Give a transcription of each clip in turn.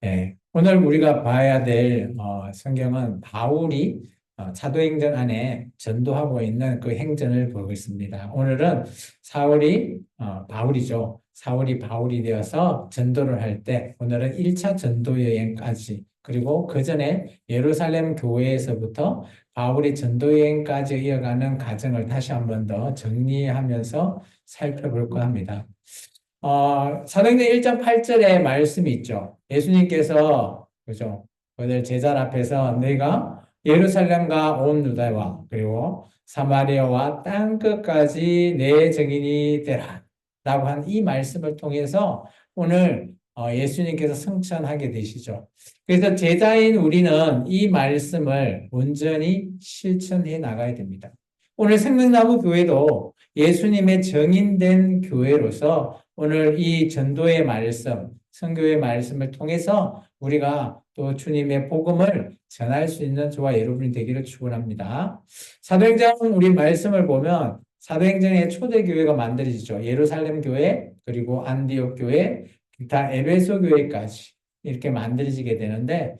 예, 오늘 우리가 봐야 될 성경은 바울이 사도행전 안에 전도하고 있는 그 행전을 보겠습니다. 오늘은 바울이죠. 사울이 바울이 되어서 전도를 할 때 오늘은 1차 전도 여행까지 그리고 그 전에 예루살렘 교회에서부터 바울이 전도 여행까지 이어가는 과정을 다시 한번 더 정리하면서 살펴볼까 합니다. 사도행전 1장 8절에 말씀이 있죠. 예수님께서, 그죠? 오늘 제자 앞에서 내가 예루살렘과 온 유다와 그리고 사마리아와 땅 끝까지 내 증인이 되라. 라고 한 이 말씀을 통해서 오늘 예수님께서 승천하게 되시죠. 그래서 제자인 우리는 이 말씀을 온전히 실천해 나가야 됩니다. 오늘 생명나무 교회도 예수님의 정인된 교회로서 오늘 이 전도의 말씀, 선교의 말씀을 통해서 우리가 또 주님의 복음을 전할 수 있는 저와 여러분이 되기를 축원합니다. 사도행전 우리 말씀을 보면 사도행전의 초대교회가 만들어지죠. 예루살렘 교회, 그리고 안디옥 교회, 기타 에베소 교회까지 이렇게 만들어지게 되는데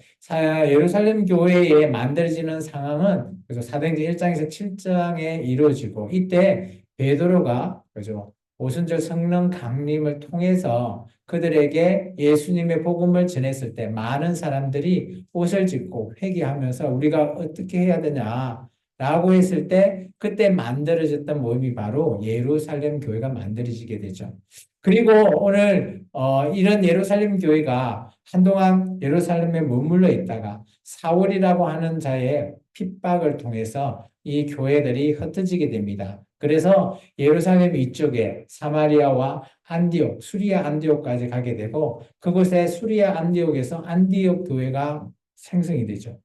예루살렘 교회에 만들어지는 상황은 그래서 사도행전 1장에서 7장에 이루어지고 이때 베드로가 그죠? 오순절 성령 강림을 통해서 그들에게 예수님의 복음을 전했을 때 많은 사람들이 옷을 찢고 회개하면서 우리가 어떻게 해야 되냐라고 했을 때 그때 만들어졌던 모임이 바로 예루살렘 교회가 만들어지게 되죠. 그리고 오늘 이런 예루살렘 교회가 한동안 예루살렘에 머물러 있다가 사울이라고 하는 자의 핍박을 통해서 이 교회들이 흩어지게 됩니다. 그래서 예루살렘 이쪽에 사마리아와 안디옥, 수리아 안디옥까지 가게 되고 그곳에 수리아 안디옥에서 안디옥 교회가 생성이 되죠.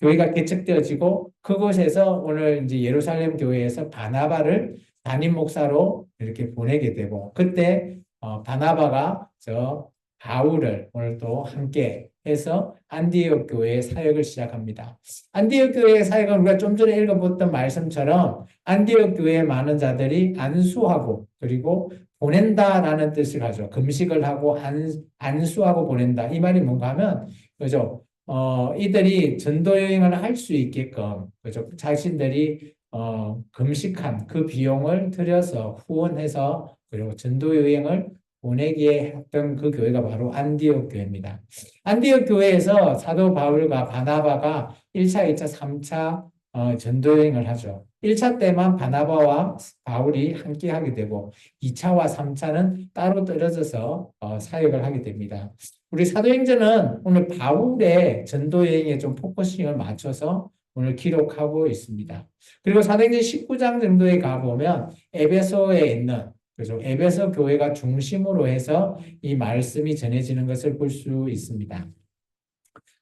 교회가 개척되어지고 그곳에서 오늘 이제 예루살렘 교회에서 바나바를 담임 목사로 이렇게 보내게 되고 그때 바나바가 저 바울을 오늘 또 함께 해서 안디옥 교회의 사역을 시작합니다. 안디옥 교회의 사역은 우리가 좀 전에 읽어봤던 말씀처럼 안디옥 교회의 많은 자들이 안수하고 그리고 보낸다라는 뜻을 가져 금식을 하고 안수하고 보낸다. 이 말이 뭔가 하면 그죠? 이들이 전도 여행을 할 수 있게끔 그죠? 자신들이 금식한 그 비용을 들여서 후원해서 그리고 전도 여행을 보내게 했던 그 교회가 바로 안디옥 교회입니다. 안디옥 교회에서 사도 바울과 바나바가 1차, 2차, 3차 전도 여행을 하죠. 1차 때만 바나바와 바울이 함께 하게 되고 2차와 3차는 따로 떨어져서 사역을 하게 됩니다. 우리 사도행전은 오늘 바울의 전도 여행에 좀 포커싱을 맞춰서 오늘 기록하고 있습니다. 그리고 사도행전 19장 정도에 가보면 에베소에 있는 그죠? 에베소 교회가 중심으로 해서 이 말씀이 전해지는 것을 볼 수 있습니다.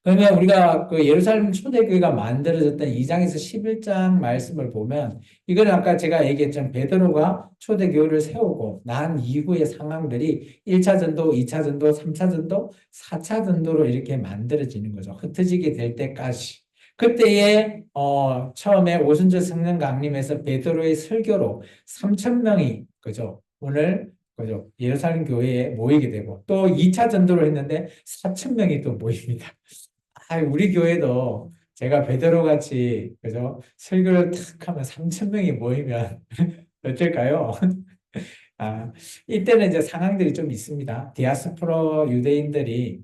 그러면 우리가 그 예루살렘 초대교회가 만들어졌던 2장에서 11장 말씀을 보면 이거는 아까 제가 얘기했던 베드로가 초대교회를 세우고 난 이후의 상황들이 1차 전도, 2차 전도, 3차 전도, 4차 전도로 이렇게 만들어지는 거죠. 흩어지게 될 때까지. 그때에 처음에 오순절 성령 강림에서 베드로의 설교로 3천 명이 그죠? 오늘 그죠? 예루살렘 교회에 모이게 되고 또 2차 전도를 했는데 4천 명이 또 모입니다. 우리 교회도 제가 베드로 같이 그죠? 설교를 탁 하면 3천 명이 모이면 어떨까요? 이때는 이제 상황들이 좀 있습니다. 디아스포라 유대인들이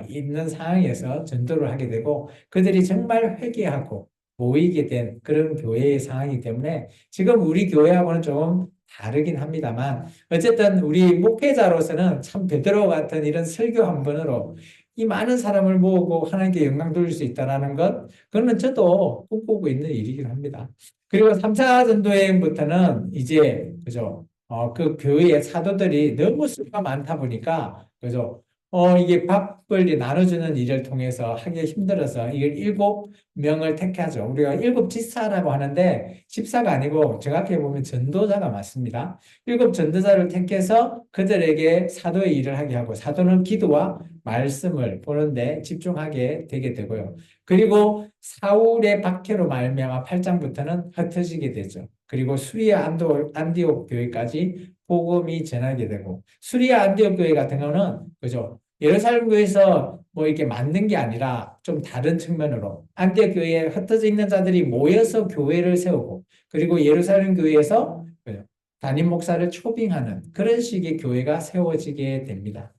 있는 상황에서 전도를 하게 되고 그들이 정말 회개하고 모이게 된 그런 교회의 상황이기 때문에 지금 우리 교회하고는 좀 다르긴 합니다만 어쨌든 우리 목회자로서는 참 베드로 같은 이런 설교 한 번으로 이 많은 사람을 모으고 하나님께 영광 돌릴 수 있다는 것, 그거는 저도 꿈꾸고 있는 일이긴 합니다. 그리고 3차 전도여행부터는 이제, 그죠? 그 교회의 사도들이 너무 수가 많다 보니까, 그죠? 이게 밥벌이 나눠주는 일을 통해서 하기 힘들어서 이걸 7명을 택하죠. 우리가 7집사라고 하는데, 집사가 아니고 정확히 보면 전도자가 맞습니다. 7전도자를 택해서 그들에게 사도의 일을 하게 하고, 사도는 기도와 말씀을 보는데 집중하게 되게 되고요. 그리고 사울의 박해로 말미암아 8장부터는 흩어지게 되죠. 그리고 수리아 안디옥 교회까지 복음이 전하게 되고 수리아 안디옥 교회 같은 경우는 그죠? 예루살렘 교회에서 뭐 이렇게 만든 게 아니라 좀 다른 측면으로 안디옥 교회에 흩어져 있는 자들이 모여서 교회를 세우고 그리고 예루살렘 교회에서 담임 목사를 초빙하는 그런 식의 교회가 세워지게 됩니다.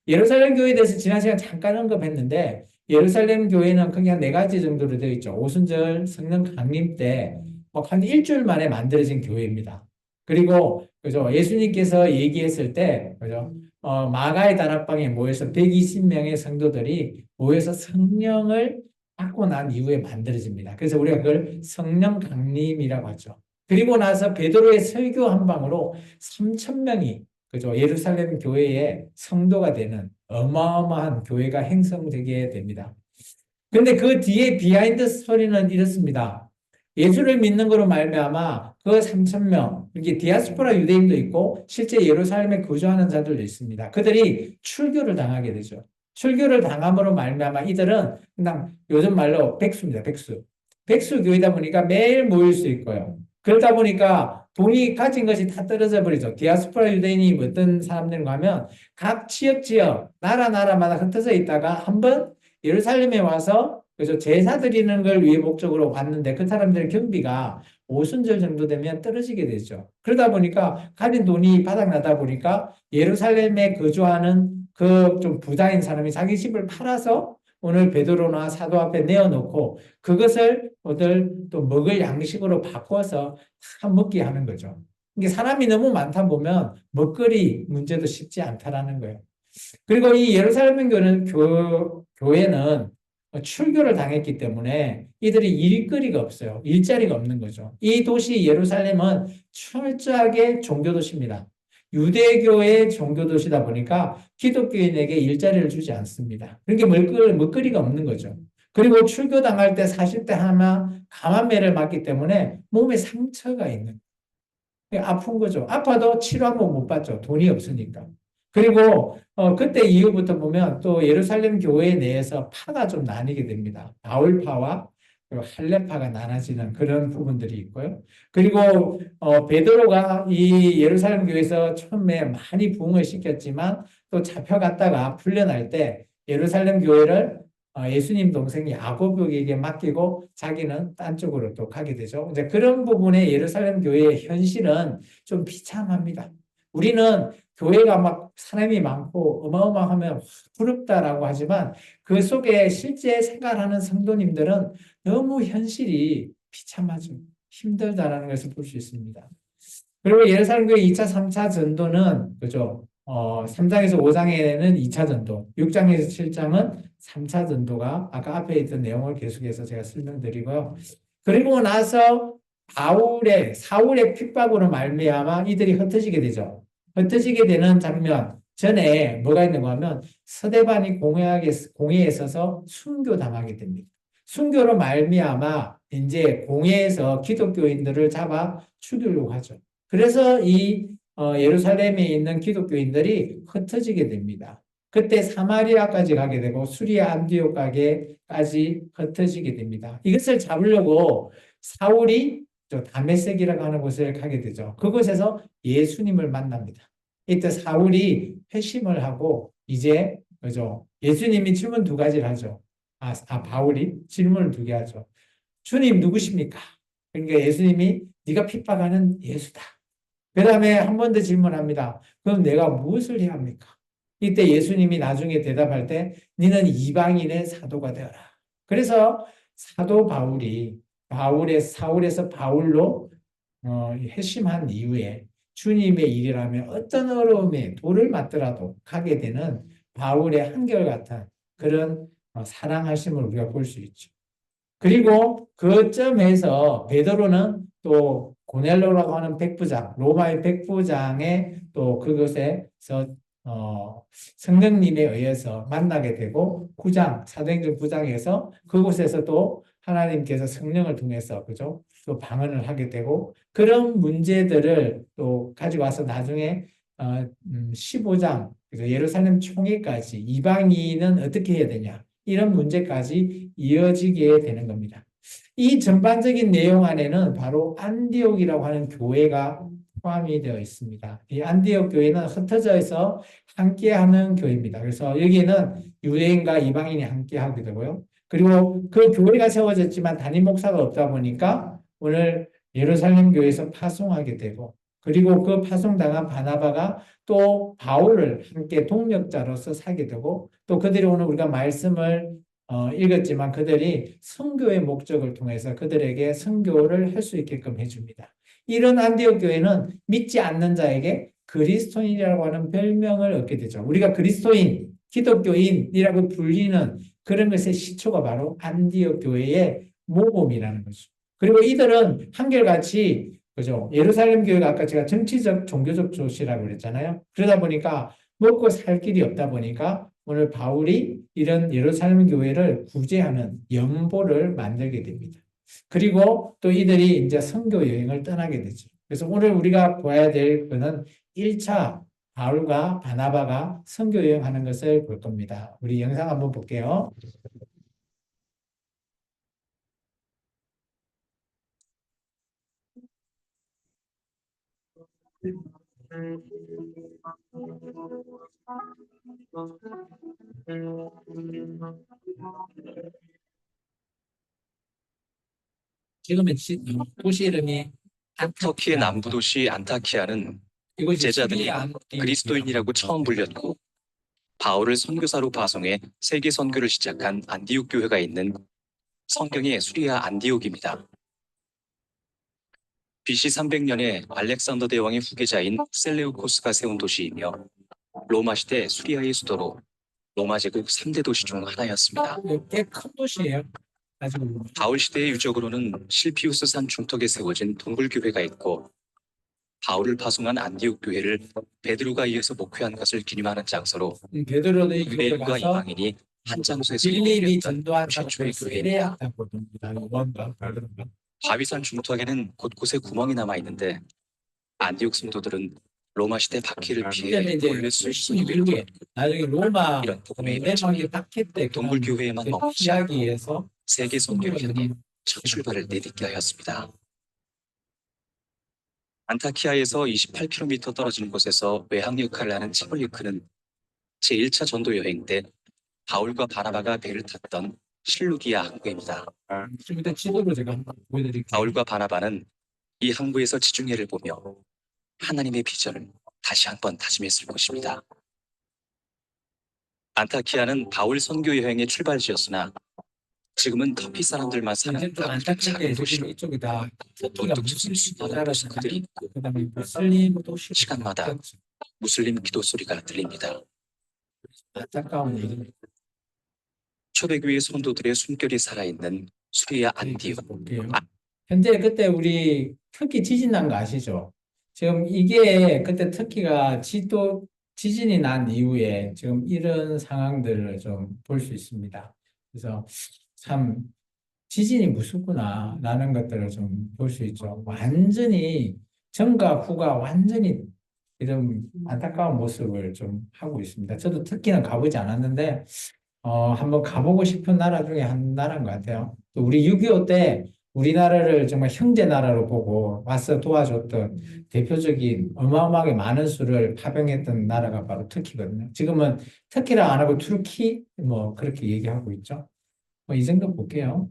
예루살렘 교회에 대해서 지난 시간 잠깐 언급했는데 예루살렘 교회는 크게 한 네 가지 정도로 되어 있죠. 오순절 성령 강림 때 한 일주일 만에 만들어진 교회입니다. 그리고 그죠 예수님께서 얘기했을 때 그죠 마가의 다락방에 모여서 120명의 성도들이 모여서 성령을 받고 난 이후에 만들어집니다. 그래서 우리가 그걸 성령 강림이라고 하죠. 그리고 나서 베드로의 설교 한 방으로 3천 명이 그죠 예루살렘 교회의 성도가 되는 어마어마한 교회가 형성되게 됩니다. 그런데 그 뒤에 비하인드 스토리는 이렇습니다. 예수를 믿는 거로 말미암아 그 3천 명, 이게 디아스포라 유대인도 있고 실제 예루살렘에 거주하는 자들도 있습니다. 그들이 출교를 당하게 되죠. 출교를 당함으로 말미암아 이들은 그냥 요즘 말로 백수입니다. 백수. 백수 교회다 보니까 매일 모일 수 있고요. 그러다 보니까 돈이 가진 것이 다 떨어져 버리죠. 디아스포라 유대인이 어떤 사람들인가 하면 각 지역, 나라마다 흩어져 있다가 한번 예루살렘에 와서 그래서 제사 드리는 걸 위해 목적으로 왔는데 그 사람들의 경비가 오순절 정도 되면 떨어지게 되죠. 그러다 보니까 가진 돈이 바닥나다 보니까 예루살렘에 거주하는 그 좀 부자인 사람이 자기 집을 팔아서 오늘 베드로나 사도 앞에 내어놓고 그것을 오늘 또 먹을 양식으로 바꿔서 다 먹게 하는 거죠. 이게 사람이 너무 많다 보면 먹거리 문제도 쉽지 않다라는 거예요. 그리고 이 예루살렘 교회는 출교를 당했기 때문에 이들이 일거리가 없어요. 일자리가 없는 거죠. 이 도시 예루살렘은 철저하게 종교도시입니다. 유대교의 종교도시다 보니까 기독교인에게 일자리를 주지 않습니다. 그러니까 먹거리가 없는 거죠. 그리고 출교당할 때 40대 하나 감암매를 맞기 때문에 몸에 상처가 있는 아픈 거죠. 아파도 치료 한번 못 받죠. 돈이 없으니까. 그리고 그때 이후부터 보면 또 예루살렘 교회 내에서 파가 좀 나뉘게 됩니다. 바울파와 할례파가 나눠지는 그런 부분들이 있고요. 그리고 베드로가 이 예루살렘 교회에서 처음에 많이 부흥을 시켰지만 또 잡혀갔다가 풀려날 때 예루살렘 교회를 예수님 동생 야고보에게 맡기고 자기는 딴 쪽으로 또 가게 되죠. 이제 그런 부분에 예루살렘 교회의 현실은 좀 비참합니다. 우리는 교회가 막 사람이 많고 어마어마하면 부럽다라고 하지만 그 속에 실제 생활하는 성도님들은 너무 현실이 비참하죠. 힘들다라는 것을 볼 수 있습니다. 그리고 예루살렘 교회 2차, 3차 전도는 그죠? 3장에서 5장에는 2차 전도, 6장에서 7장은 3차 전도가 아까 앞에 있던 내용을 계속해서 제가 설명드리고요. 그리고 나서 사울의 핍박으로 말미암아 이들이 흩어지게 되죠. 흩어지게 되는 장면 전에 뭐가 있는가 하면 서대반이 공회에 서서 순교당하게 됩니다. 순교로 말미암아 이제 공회에서 기독교인들을 잡아 죽이려고 하죠. 그래서 이 예루살렘에 있는 기독교인들이 흩어지게 됩니다. 그때 사마리아까지 가게 되고 수리아 안디옥까지 흩어지게 됩니다. 이것을 잡으려고 사울이 다메섹이라고 하는 곳을 가게 되죠. 그곳에서 예수님을 만납니다. 이때 사울이 회심을 하고 이제 그죠? 예수님이 질문 두 가지를 하죠. 바울이 질문을 두 개 하죠. 주님 누구십니까? 그러니까 예수님이 네가 핍박하는 예수다. 그 다음에 한 번 더 질문합니다. 그럼 내가 무엇을 해야 합니까? 이때 예수님이 나중에 대답할 때 너는 이방인의 사도가 되어라. 그래서 사도 바울이 사울에서 바울로 회심한 이후에 주님의 일이라면 어떤 어려움에 돌을 맞더라도 가게 되는 바울의 한결같은 그런 사랑하심을 우리가 볼 수 있죠. 그리고 그 점에서 베드로는 또 고넬로라고 하는 백부장, 로마의 백부장의 또 그곳에서 성령님에 의해서 만나게 되고 사도행전 9장에서 그곳에서 또 하나님께서 성령을 통해서 그죠? 또 방언을 하게 되고 그런 문제들을 또 가지고 와서 나중에 15장 예루살렘 총회까지 이방인은 어떻게 해야 되냐 이런 문제까지 이어지게 되는 겁니다. 이 전반적인 내용 안에는 바로 안디옥이라고 하는 교회가 포함이 되어 있습니다. 이 안디옥 교회는 흩어져서 함께하는 교회입니다. 그래서 여기에는 유대인과 이방인이 함께하게 되고요. 그리고 그 교회가 세워졌지만 담임 목사가 없다 보니까 오늘 예루살렘 교회에서 파송하게 되고, 그리고 그 파송당한 바나바가 또 바울을 함께 동력자로서 사게 되고, 또 그들이 오늘 우리가 말씀을 읽었지만 그들이 선교의 목적을 통해서 그들에게 선교를 할 수 있게끔 해줍니다. 이런 안디옥 교회는 믿지 않는 자에게 그리스도인이라고 하는 별명을 얻게 되죠. 우리가 그리스도인, 기독교인이라고 불리는 그런 것의 시초가 바로 안디옥 교회의 모범이라는 거죠. 그리고 이들은 한결같이, 그죠? 예루살렘 교회가 아까 제가 정치적, 종교적 조시라고 그랬잖아요. 그러다 보니까 먹고 살 길이 없다 보니까 오늘 바울이 이런 예루살렘 교회를 구제하는 연보를 만들게 됩니다. 그리고 또 이들이 이제 선교 여행을 떠나게 되죠. 그래서 오늘 우리가 봐야 될 것은 1차 바울과 바나바가 선교 여행하는 것을 볼 겁니다. 우리 영상 한번 볼게요. 지금은 도시 이름이 터키의 남부 안타키아입니다. 도시 안타키아는 이곳이 제자들이 시리아 그리스도인이라고 처음 불렸고 바울을 선교사로 파송해 세계 선교를 시작한 안디옥 교회가 있는 성경의 수리아 안디옥입니다. BC 300년에 알렉산더 대왕의 후계자인 셀레우코스가 세운 도시이며 로마 시대 수리아의 수도로 로마 제국 3대 도시 중 하나였습니다. 꽤 큰 도시예요. 아주 바울 시대의 유적으로는 실피우스 산 중턱에 세워진 동굴교회가 있고 바울을 파송한 안디옥 교회를 베드로가 이어서 목회한 것을 기념하는 장소로 베드로도 이 교회 유대인과 가서 이방인이 한 장소에서 빌립이 모였던 전도한 최초의 사람들 교회입니다. 세례했다고 봅니다. 이번과 베드로가. 바위산 중턱에는 곳곳에 구멍이 남아 있는데 안디옥 성도들은 로마 시대 박해를 피해 이제 원래 수십이 이후에 나중에 로마 이런 복음의 내방이 닦일 때 동굴 교회에만 머무지 피하기 않고 위해서 세계 선교를 향해 첫 출발을 내딛게 하였습니다. 안타키아에서 28km 떨어진 곳에서 외항 역할을 하는 치볼리크는 제1차 전도 여행 때 바울과 바나바가 배를 탔던 실루기아 항구입니다. 좀 이따 지도로 제가 한번 보여드릴게요. 바울과 바나바는 이 항구에서 지중해를 보며 하나님의 비전을 다시 한번 다짐했을 것입니다. 안타키아는 바울 선교 여행의 출발지였으나 지금은 터키 사람들만 사는 이제 좀 작은 안타깝게 도시로 이쪽이 다 터키가 문득 무슬림 수많은 나라잖아요. 모습들이 있고 그다음에 무슬림 도시 시간마다 무슬림 기도 소리가 들립니다. 안타까운 얘기입니다. 초대교회 성도들의 숨결이 살아있는 수리아 안디옥. 볼게요. 현재 그때 우리 터키 지진 난 거 아시죠? 지금 이게 그때 터키가 지진이 난 이후에 지금 이런 상황들을 좀 볼 수 있습니다. 그래서 참 지진이 무섭구나라는 것들을 좀 볼 수 있죠. 완전히 전과 후가 완전히 이런 안타까운 모습을 좀 하고 있습니다. 저도 터키는 가보지 않았는데 한번 가보고 싶은 나라 중에 한 나라인 것 같아요. 또 우리 6.25 때 우리나라를 정말 형제 나라로 보고 와서 도와줬던 대표적인 어마어마하게 많은 수를 파병했던 나라가 바로 터키거든요. 지금은 터키랑 안 하고 투르키 뭐 그렇게 얘기하고 있죠. 이 정도 볼게요.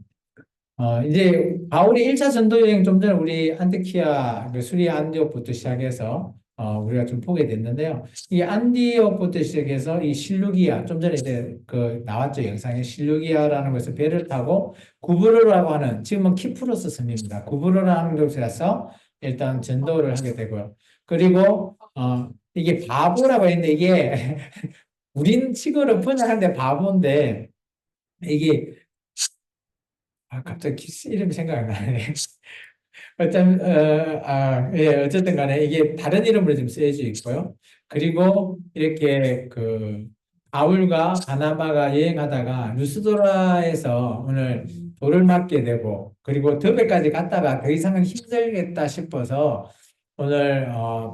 이제 바울이 1차 전도 여행 좀 전에 우리 안티키아, 그 수리아 안디옥부터 시작해서 우리가 좀 보게 됐는데요. 이 안디옥부터 시작해서 이 실루기아, 좀 전에 이제 그 나왔죠, 영상에 실루기아라는 것을 배를 타고 구브로라고 하는, 지금은 키프로스 섬입니다. 구브로라는 곳에 가서 일단 전도를 하게 되고요. 그리고 이게 바보라고 했는데 이게 우린 식어로 번역하는데 바보인데 이게 갑자기 키스 이름이 생각이 안 나네. 예, 어쨌든 간에 이게 다른 이름으로 지금 쓰여져 있고요. 그리고 이렇게 그 바울과 바나바가 여행하다가 루스도라에서 오늘 돌을 맞게 되고, 그리고 더베까지 갔다가 더 이상은 힘들겠다 싶어서 오늘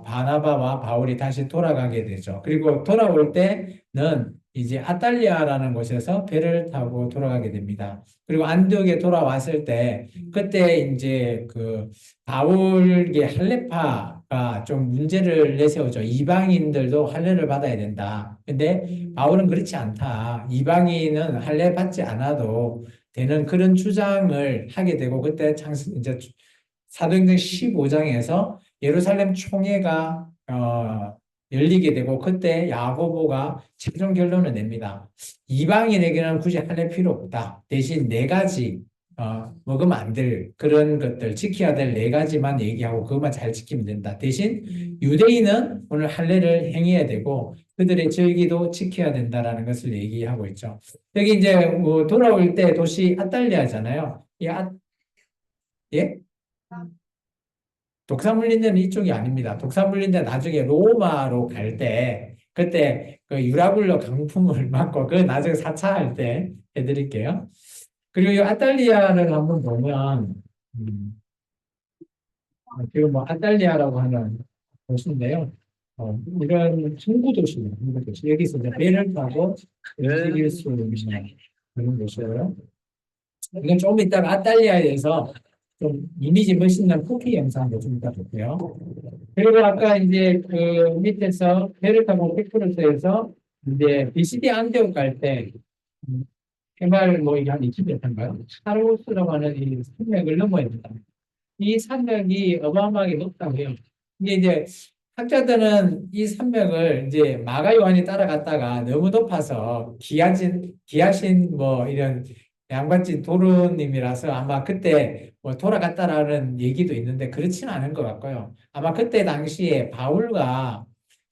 바나바와 바울이 다시 돌아가게 되죠. 그리고 돌아올 때는 이제 아탈리아라는 곳에서 배를 타고 돌아가게 됩니다. 그리고 안디옥에 돌아왔을 때 그때 이제 그 바울의 할레파가 좀 문제를 내세우죠. 이방인들도 할례를 받아야 된다. 근데 바울은 그렇지 않다. 이방인은 할례 받지 않아도 되는 그런 주장을 하게 되고 그때 이제 사도행전 15장에서 예루살렘 총회가 열리게 되고 그때 야고보가 최종 결론을 냅니다. 이방인에게는 굳이 할례 필요 없다. 대신 네 가지 먹으면 안 될 그런 것들 지켜야 될 네 가지만 얘기하고 그것만 잘 지키면 된다. 대신 유대인은 오늘 할례를 행해야 되고 그들의 절기도 지켜야 된다라는 것을 얘기하고 있죠. 여기 이제 돌아올 때 도시 아탈리아잖아요. 예? 독사물린대는 이쪽이 아닙니다. 독사물린대 나중에 로마로 갈 때, 그때 그 유라굴로 강풍을 맞고, 그 나중에 4차 할 때 해드릴게요. 그리고 이 아탈리아를 한번 보면, 음, 지금 뭐 아탈리아라고 하는 도시인데요. 이런 중구도시입니다. 중구도시. 여기서 이제 배를 타고 움직일 수 있는 그런 곳이에요. 이건 조금 이따가 아탈리아에 대해서 좀 이미지 멋있는 쿠키 영상도 좀 이따 볼게요. 그리고 아까 이제 그 밑에서 배를 타고 페프로스에서 이제 비시디 안티옥 갈 때 해발 뭐 이게 한 20m인가요? 사로스라고 하는 이 산맥을 넘어야 된다. 이 산맥이 어마어마하게 높다고 해요. 이게 이제 학자들은 이 산맥을 이제 마가 요한이 따라갔다가 너무 높아서 기아신 뭐 이런 양반집 도루님이라서 아마 그때 뭐 돌아갔다라는 얘기도 있는데 그렇지는 않은 것 같고요. 아마 그때 당시에 바울과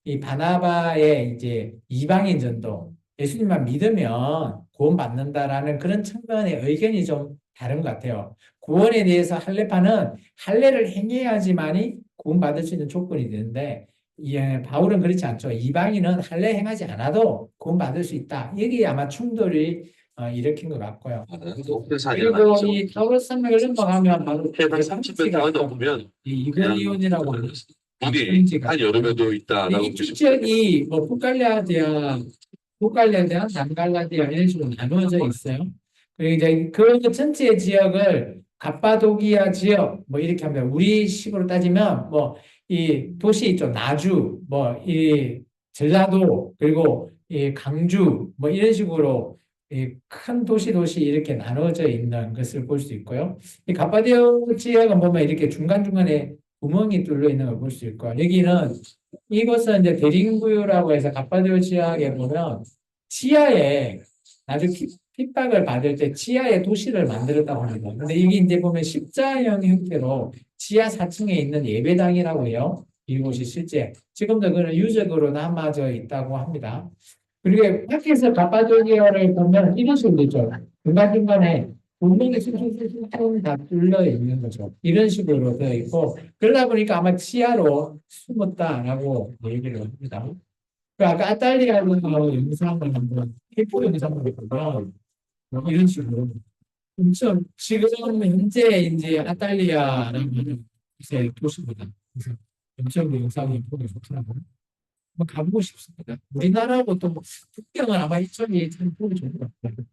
이 바나바의 이제 이방인 전도 예수님만 믿으면 구원받는다라는 그런 측면의 의견이 좀 다른 것 같아요. 구원에 대해서 할례파는 할례를 행해야지만이 구원받을 수 있는 조건이 되는데 바울은 그렇지 않죠. 이방인은 할례 행하지 않아도 구원받을 수 있다. 여기 아마 충돌이 일으킨 것 같고요. 그래서 그리고 이 타우러스 산맥을 넘어가면 바로 해발 30m 넘으면 이 이글리온이라고 하는 물이 천지가 한여름에도 있다라고 이 보시면 축적이 뭐 북갈라디아, 남갈라디아 이런 식으로 나누어져 있어요. 그리고 이제 그 전체 지역을 갑바도기아 지역 뭐 이렇게 하면 우리 식으로 따지면 뭐 이 도시 있죠. 나주 뭐 이 전라도 그리고 이 강주 뭐 이런 식으로 이 큰 도시 이렇게 나눠져 있는 것을 볼 수 있고요. 이 갑바디아 지역은 보면 이렇게 중간중간에 구멍이 뚫려 있는 걸 볼 수 있고 여기는 이곳은 이제 대림구유라고 해서 갑바디아 지역에 보면 지하에 아주 핍박을 받을 때 지하에 도시를 만들었다고 합니다. 근데 이게 이제 보면 십자형 형태로 지하 4층에 있는 예배당이라고 해요. 이곳이 실제 지금도 그런 유적으로 남아져 있다고 합니다. 그리고 밖에서 갑바도기아를 보면 이런 식으로 있죠. 중간중간에 구멍이 숭숭숭숭 다 뚫려 있는 거죠. 이런 식으로 되어 있고 그러다 보니까 아마 지하로 숨었다라고 얘기를 합니다. 그 아까 아탈리아로 영상을 한번 해포 영상을 보면 이런 식으로 엄청 지금 현재 이제 아탈리아라는 이제 도시입니다. 그래서 엄청 영상이 보기 좋더라고요. 한번 가보고 싶습니다. 우리나라하고 또 국경은 아마 이쪽이 참 보기 좋은 것 같아요.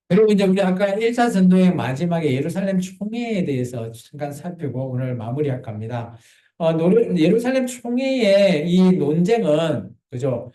그리고 이제 우리 아까 1차 전도의 마지막에 예루살렘 총회에 대해서 잠깐 살피고 오늘 마무리할 겁니다. 예루살렘 총회의 이 논쟁은 그죠?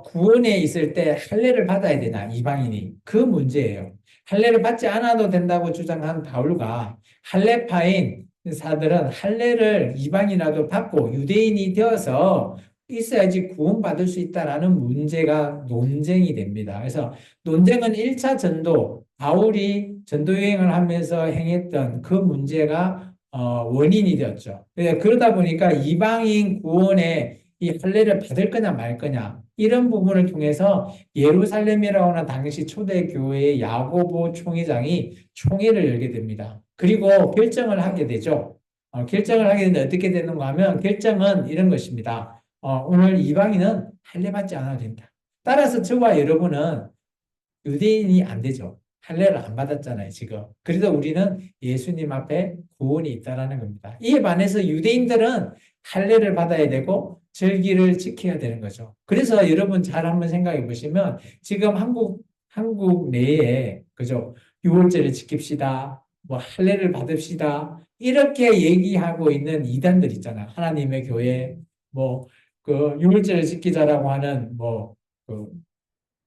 구원에 있을 때 할례를 받아야 되나 이방인이 그 문제예요. 할례를 받지 않아도 된다고 주장한 바울과 할례파인 사들은 할례를 이방인이라도 받고 유대인이 되어서 있어야지 구원받을 수 있다라는 문제가 논쟁이 됩니다. 그래서 논쟁은 1차 전도, 바울이 전도 여행을 하면서 행했던 그 문제가 원인이 되었죠. 그러다 보니까 이방인 구원에 이 할례를 받을 거냐 말 거냐 이런 부분을 통해서 예루살렘이라고 하는 당시 초대 교회의 야고보 총회장이 총회를 열게 됩니다. 그리고 결정을 하게 되죠. 결정을 하게 되는데 어떻게 되는가 하면 결정은 이런 것입니다. 오늘 이방인은 할례 받지 않아도 된다. 따라서 저와 여러분은 유대인이 안 되죠. 할례를 안 받았잖아요, 지금. 그래서 우리는 예수님 앞에 구원이 있다라는 겁니다. 이에 반해서 유대인들은 할례를 받아야 되고 절기를 지켜야 되는 거죠. 그래서 여러분 잘 한번 생각해 보시면 지금 한국 내에 그죠? 6월절을 지킵시다. 뭐 할례를 받읍시다. 이렇게 얘기하고 있는 이단들 있잖아. 하나님의 교회, 뭐, 그, 유월절을 지키자라고 하는, 뭐, 그,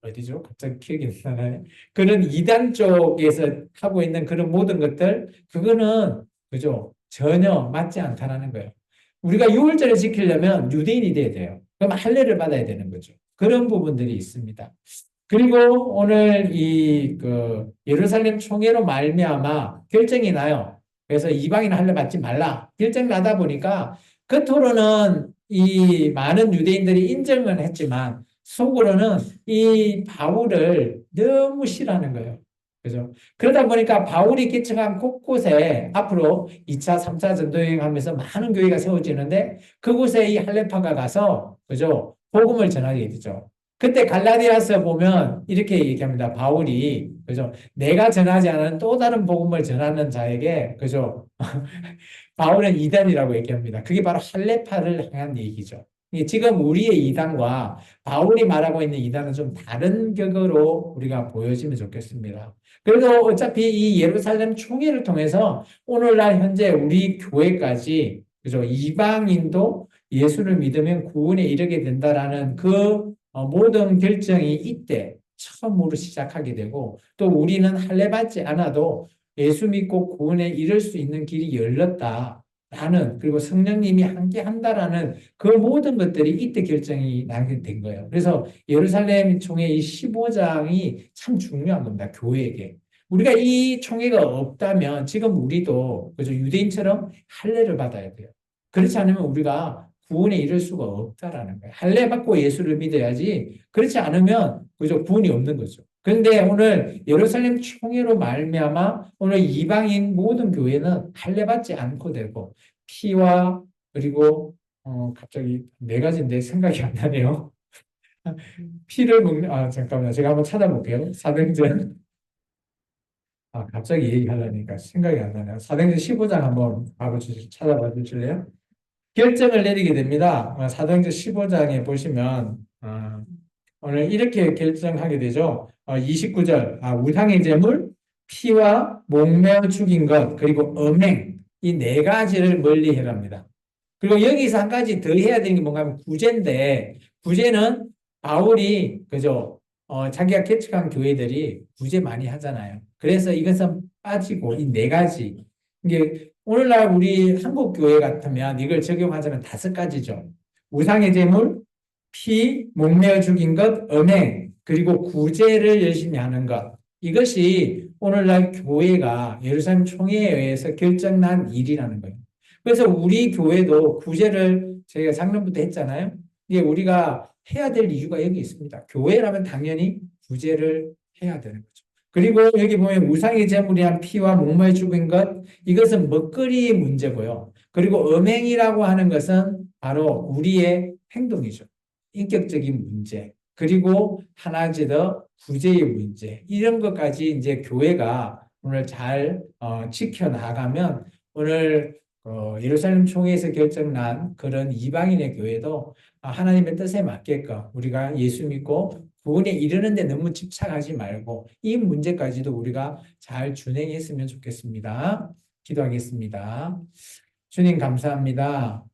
어디죠? 갑자기 기억이 안 나네. 그런 이단 쪽에서 하고 있는 그런 모든 것들, 그거는, 그죠? 전혀 맞지 않다라는 거예요. 우리가 유월절을 지키려면 유대인이 돼야 돼요. 그럼 할례를 받아야 되는 거죠. 그런 부분들이 있습니다. 그리고 오늘 그 예루살렘 총회로 말미암아 결정이 나요. 그래서 이방인 할례 받지 말라. 결정이 나다 보니까 겉으로는 이 많은 유대인들이 인정은 했지만 속으로는 이 바울을 너무 싫어하는 거예요. 그죠? 그러다 보니까 바울이 개척한 곳곳에 앞으로 2차, 3차 전도여행 하면서 많은 교회가 세워지는데 그곳에 이 할례파가 가서, 그죠? 복음을 전하게 되죠. 그때 갈라디아서 보면 이렇게 얘기합니다. 바울이, 그죠? 내가 전하지 않은 또 다른 복음을 전하는 자에게, 그죠? 바울은 이단이라고 얘기합니다. 그게 바로 할례파를 향한 얘기죠. 지금 우리의 이단과 바울이 말하고 있는 이단은 좀 다른 격으로 우리가 보여지면 좋겠습니다. 그래도 어차피 이 예루살렘 총회를 통해서 오늘날 현재 우리 교회까지, 그죠? 이방인도 예수를 믿으면 구원에 이르게 된다라는 그 모든 결정이 이때 처음으로 시작하게 되고 또 우리는 할례 받지 않아도 예수 믿고 구원에 이를 수 있는 길이 열렸다라는 그리고 성령님이 함께 한다라는 그 모든 것들이 이때 결정이 나게 된 거예요. 그래서 예루살렘 총회 이 15장이 참 중요한 겁니다. 교회에게. 우리가 이 총회가 없다면 지금 우리도 그죠 유대인처럼 할례를 받아야 돼요. 그렇지 않으면 우리가 구원에 이를 수가 없다라는 거예요. 할례 받고 예수를 믿어야지. 그렇지 않으면 그죠 구원이 없는 거죠. 그런데 오늘 예루살렘 총회로 말미암아 오늘 이방인 모든 교회는 할례 받지 않고 되고 피와 그리고 갑자기 네 가지인데 생각이 안 나네요. 피를 먹는 잠깐만요. 제가 한번 찾아볼게요. 사도행전 갑자기 얘기하려니까 생각이 안 나네요. 사도행전 15장 한번 찾아봐 주실래요? 결정을 내리게 됩니다. 사도행전 15장에 보시면 오늘 이렇게 결정하게 되죠. 29절 우상의 제물, 피와 목매어 죽인 것, 그리고 음행 이 네 가지를 멀리 해랍니다. 그리고 여기서 한 가지 더 해야 되는 게 뭔가 하면 구제인데 구제는 바울이 그죠 자기가 개척한 교회들이 구제 많이 하잖아요. 그래서 이것은 빠지고 이 네 가지 이게 오늘날 우리 한국 교회 같으면 이걸 적용하자면 5가지죠. 우상의 제물, 피, 목매어 죽인 것, 음행, 그리고 구제를 열심히 하는 것. 이것이 오늘날 교회가 예루살렘 총회에 의해서 결정난 일이라는 거예요. 그래서 우리 교회도 구제를 저희가 작년부터 했잖아요. 이게 우리가 해야 될 이유가 여기 있습니다. 교회라면 당연히 구제를 해야 되는 거죠. 그리고 여기 보면 우상의 제물이한 피와 목매어 죽인 것, 이것은 먹거리의 문제고요. 그리고 음행이라고 하는 것은 바로 우리의 행동이죠. 인격적인 문제, 그리고 하나지 더 구제의 문제, 이런 것까지 이제 교회가 오늘 잘 지켜나가면 오늘 예루살렘 총회에서 결정난 그런 이방인의 교회도 하나님의 뜻에 맞게끔 우리가 예수 믿고 구원에 이르는데 너무 집착하지 말고 이 문제까지도 우리가 잘 준행했으면 좋겠습니다. 기도하겠습니다. 주님 감사합니다.